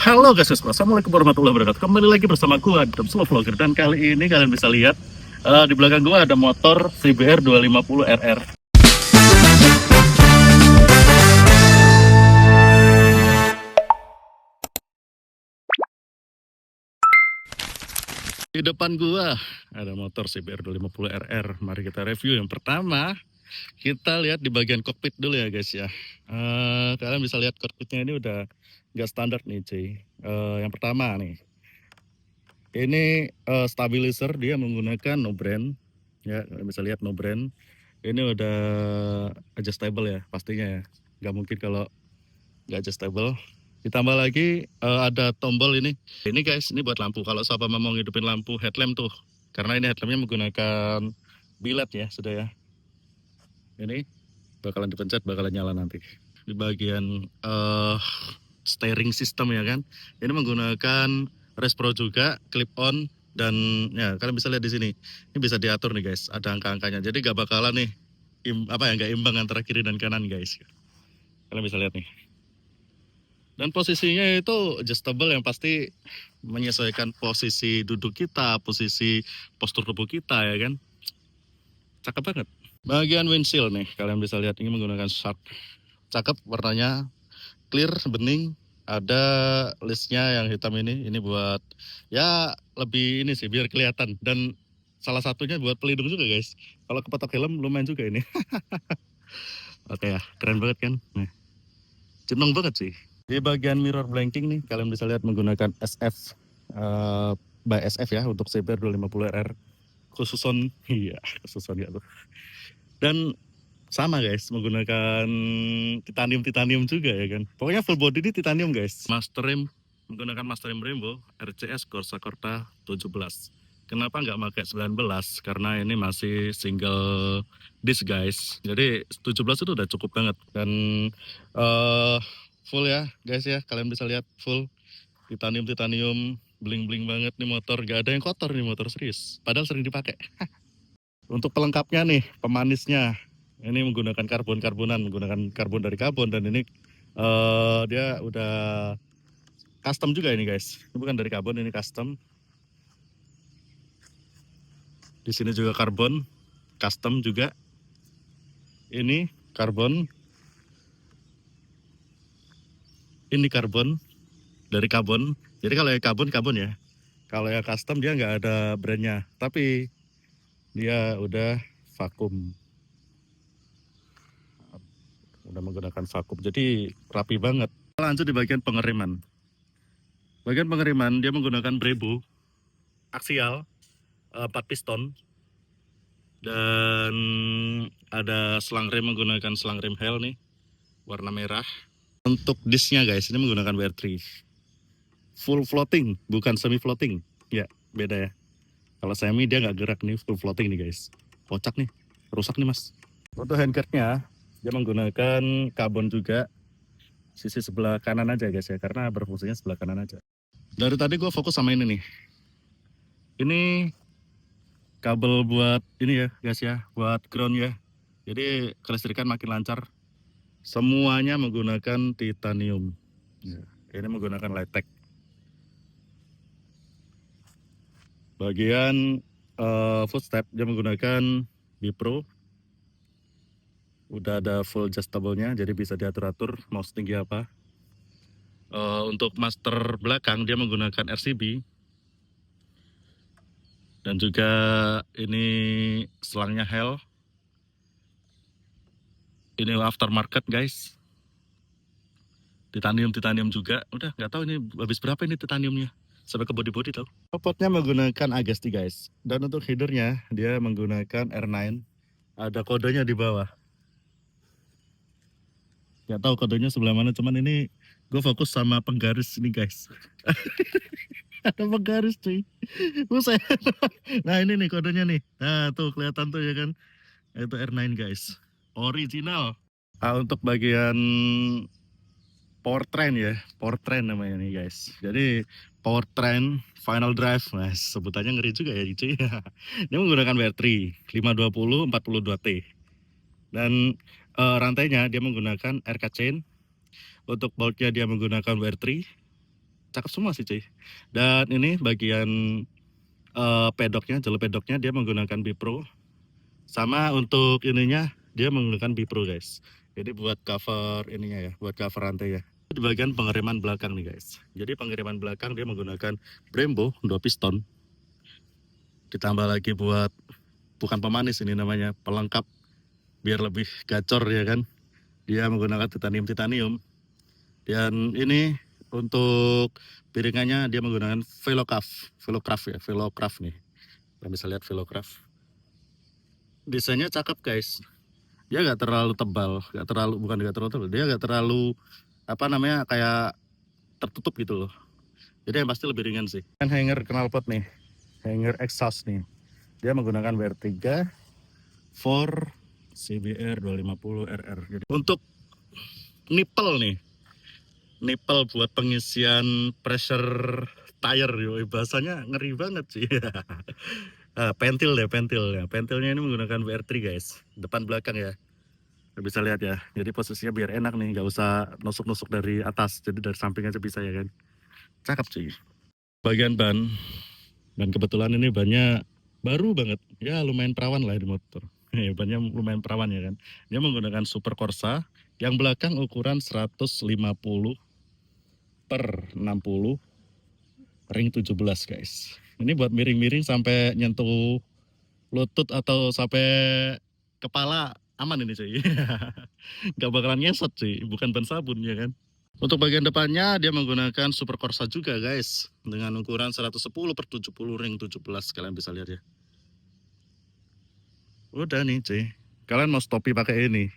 Halo guys, assalamualaikum warahmatullahi wabarakatuh. Kembali lagi bersama gua Adam Slow Vlogger, dan kali ini kalian bisa lihat di belakang gua ada motor CBR 250 RR. Di depan gua ada motor CBR 250 RR. Mari kita review. Yang pertama, kita lihat di bagian kokpit dulu ya guys ya. Kalian bisa lihat kokpitnya ini udah nggak standar nih cuy. Yang pertama nih, ini stabilizer dia menggunakan no brand ya, kalian bisa lihat no brand. Ini udah adjustable ya pastinya ya, nggak mungkin kalau nggak adjustable. Ditambah lagi ada tombol ini guys, ini buat lampu. Kalau siapa mau ngidupin lampu headlamp tuh, karena ini headlampnya menggunakan biled ya sudah ya. Ini bakalan dipencet, bakalan nyala nanti. Di bagian steering system ya kan, ini menggunakan Respro juga, clip on, dan ya kalian bisa lihat di sini. Ini bisa diatur nih guys, ada angka-angkanya. Jadi gak bakalan nih nggak imbang antara kiri dan kanan guys. Kalian bisa lihat nih. Dan posisinya itu adjustable, yang pasti menyesuaikan posisi duduk kita, posisi postur tubuh kita ya kan. Cakep banget. Bagian windshield nih, kalian bisa lihat ini menggunakan shark. Cakep, warnanya clear, bening. Ada listnya yang hitam ini buat ya lebih ini sih biar kelihatan, dan salah satunya buat pelindung juga guys. Kalau kepatok helm lumayan juga ini. Oke ya, keren banget kan. Nah, jenong banget sih. Di bagian mirror blanking nih, kalian bisa lihat menggunakan SF by SF ya untuk CBR 250 RR. Khususon, iya khususon ya tuh. Dan sama guys, menggunakan titanium juga ya kan. Pokoknya full body ini titanium guys. Master Rim, menggunakan Master Rim Brembo RCS Corsa Corta 17. Kenapa nggak pakai 19? Karena ini masih single disc guys. Jadi 17 itu udah cukup banget. Dan full ya guys ya, kalian bisa lihat full titanium, bling-bling banget nih motor. Gak ada yang kotor nih motor, serius. Padahal sering dipakai. Untuk pelengkapnya nih, pemanisnya. Ini menggunakan menggunakan karbon dari karbon, dan ini dia udah custom juga ini guys. Ini bukan dari karbon, ini custom. Di sini juga karbon, custom juga. Ini karbon. Ini karbon dari karbon. Jadi kalau yang karbon ya. Kalau yang custom dia nggak ada brandnya, tapi dia udah vakum. Udah menggunakan vakum, jadi rapi banget. Lanjut di bagian pengeriman. Bagian pengeriman dia menggunakan Brembo aksial 4 piston, dan ada selang rem menggunakan selang rem Hell nih warna merah. Untuk disknya guys, ini menggunakan WR3 full floating, bukan semi floating ya, beda ya. Kalau semi dia nggak gerak, nih full floating nih guys. Kocak nih, rusak nih mas. Untuk handguardnya dia menggunakan karbon juga, sisi sebelah kanan aja guys ya, karena berfungsinya sebelah kanan aja. Dari tadi gue fokus sama ini nih, ini kabel buat ini ya guys ya, buat ground ya. Jadi kelistrikan makin lancar. Semuanya menggunakan titanium. Ya, ini menggunakan Lighttech. Bagian footstep dia menggunakan Bipro. Udah ada full adjustable-nya, jadi bisa diatur-atur mau setinggi apa. Untuk master belakang dia menggunakan RCB. Dan juga ini selangnya Hell. Ini aftermarket guys. Titanium juga. Udah nggak tahu ini habis berapa ini titaniumnya. Sampai ke body tahu. Potnya menggunakan Agasti guys. Dan untuk headernya dia menggunakan R9. Ada kodenya di bawah. Nggak tahu kodenya sebelah mana, cuman ini gue fokus sama penggaris ini guys. Ada penggaris cuy. Buset. Nah ini nih kodenya nih. Nah tuh kelihatan tuh ya kan. Itu R9 guys. Original. Nah, untuk bagian powertrain ya, powertrain namanya nih guys. Jadi powertrain final drive, nah sebutannya ngeri juga ya cuy. Dia menggunakan WR3 520 42T, dan rantainya dia menggunakan RK chain. Untuk boltnya dia menggunakan WR3, cakep semua sih cuy. Dan ini bagian pedoknya, jalur pedoknya dia menggunakan Bipro. Sama untuk ininya dia menggunakan Bipro guys. Jadi buat cover ininya ya, buat cover rantai ya. Di bagian pengereman belakang nih guys. Jadi pengereman belakang dia menggunakan Brembo 2 piston. Ditambah lagi buat, bukan pemanis ini namanya, pelengkap biar lebih gacor ya kan. Dia menggunakan titanium. Dan ini untuk piringannya dia menggunakan Velocraft nih. Kalian bisa lihat Velocraft. Desainnya cakep guys. Dia nggak terlalu tebal, bukan nggak terlalu tebal, dia nggak terlalu apa namanya kayak tertutup gitu loh. Jadi yang pasti lebih ringan sih. Kan hanger knalpot nih, hanger exhaust nih. Dia menggunakan WR3 for CBR 250 RR. Jadi untuk nipple nih, nipple buat pengisian pressure tire, yoi, bahasanya ngeri banget sih. Pentil ya. Pentilnya ini menggunakan WR3 guys, depan belakang ya. Bisa lihat ya, jadi posisinya biar enak nih, nggak usah nusuk-nusuk dari atas, jadi dari samping aja bisa ya kan. Cakep sih. Bagian ban, dan kebetulan ini bannya baru banget, ya lumayan perawan lah di motor. Bannya lumayan perawan ya kan. Dia menggunakan Super Corsa, yang belakang ukuran 150 per 60 ring 17 guys. Ini buat miring-miring sampai nyentuh lutut atau sampai kepala aman ini cuy. Gak bakalan ngesot cuy, bukan ban sabun ya kan. Untuk bagian depannya dia menggunakan Super Corsa juga guys, dengan ukuran 110 per 70 ring 17, kalian bisa lihat ya. Udah nih cuy, kalian mau stopi pakai ini.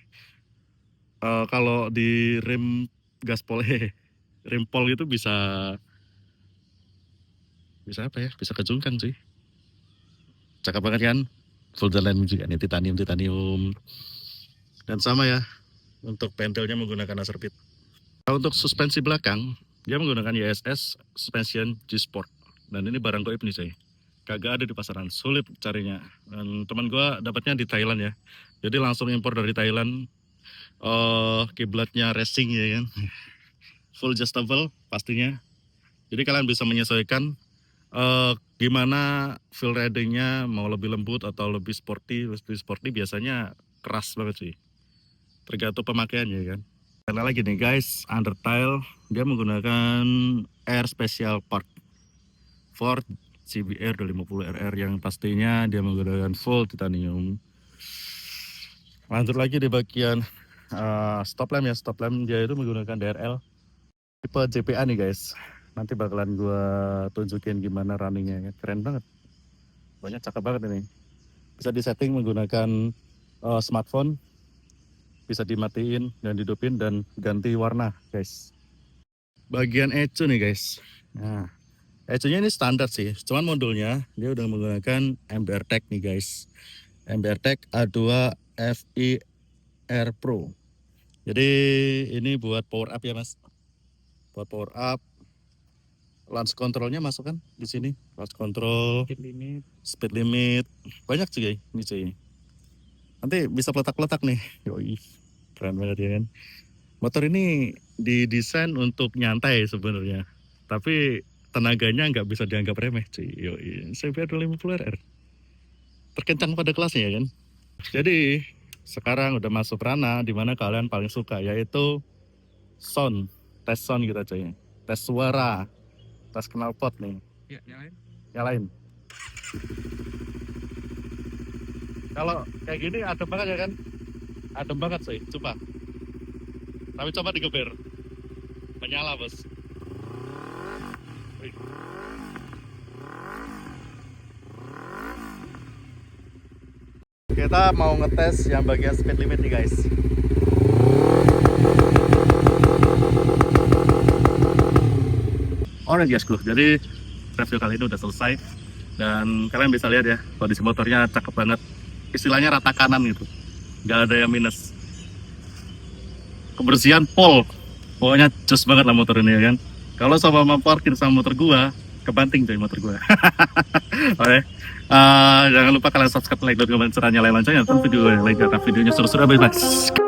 Kalau di rim gaspol rim pol itu bisa apa ya, bisa kejungkang cuy. Cakep banget kan, full jalan juga nih, titanium. Dan sama ya, untuk pentilnya menggunakan Laserpit. Untuk suspensi belakang, dia menggunakan YSS Suspension G-Sport. Dan ini barang goib nih cuy, kagak ada di pasaran, sulit carinya. Dan teman gua dapatnya di Thailand ya, jadi langsung impor dari Thailand. Kiblatnya racing ya kan, full adjustable pastinya. Jadi kalian bisa menyesuaikan gimana feel ridingnya, mau lebih lembut atau lebih sporty. Biasanya keras banget sih, tergantung pemakaiannya kan. Karena lagi nih guys, undertale dia menggunakan air special part for CBR 250 RR, yang pastinya dia menggunakan full titanium. Lanjut lagi di bagian stop lamp ya. Stop lamp dia itu menggunakan DRL tipe JPA nih guys. Nanti bakalan gua tunjukin gimana runningnya, keren banget. Banyak cakep banget ini. Bisa disetting menggunakan smartphone, bisa dimatiin dan dihidupin dan ganti warna guys. Bagian ECU nih guys. Nah, ECU-nya ini standar sih, cuman modulnya dia udah menggunakan MBR-Tech nih guys. MBR-Tech A2 FI R Pro. Jadi ini buat power up ya mas. Buat power up. Launch controlnya masuk kan di sini. Launch control, speed limit, banyak cuy ini cuy. Nanti bisa peletak-peletak nih. Yoi, keren banget ya kan. Motor ini didesain untuk nyantai sebenarnya, tapi tenaganya nggak bisa dianggap remeh cuy. Yoi, CBR 250 RR terkencang pada kelasnya ya kan. Jadi sekarang udah masuk ranah dimana kalian paling suka, yaitu sound, tes sound gitu cuy, tes suara, tes knalpot nih. Ya, nyalain. Kalau kayak gini adem banget ya kan, adem banget sih, coba. Tapi coba digeber, menyala bos. Kita mau ngetes yang bagian speed limit nih guys. Alright guys, jadi review kali ini udah selesai. Dan kalian bisa lihat ya, kondisi motornya cakep banget. Istilahnya rata kanan gitu, gak ada yang minus. Kebersihan pol, pokoknya cus banget lah motor ini ya kan. Kalau sama parkir sama motor gua, kebanting coy motor gua. Oke, jangan lupa kalian subscribe, like, dan komen, serta nyalain loncengnya. Nonton video lain, karena videonya seru-seru. Bye bye.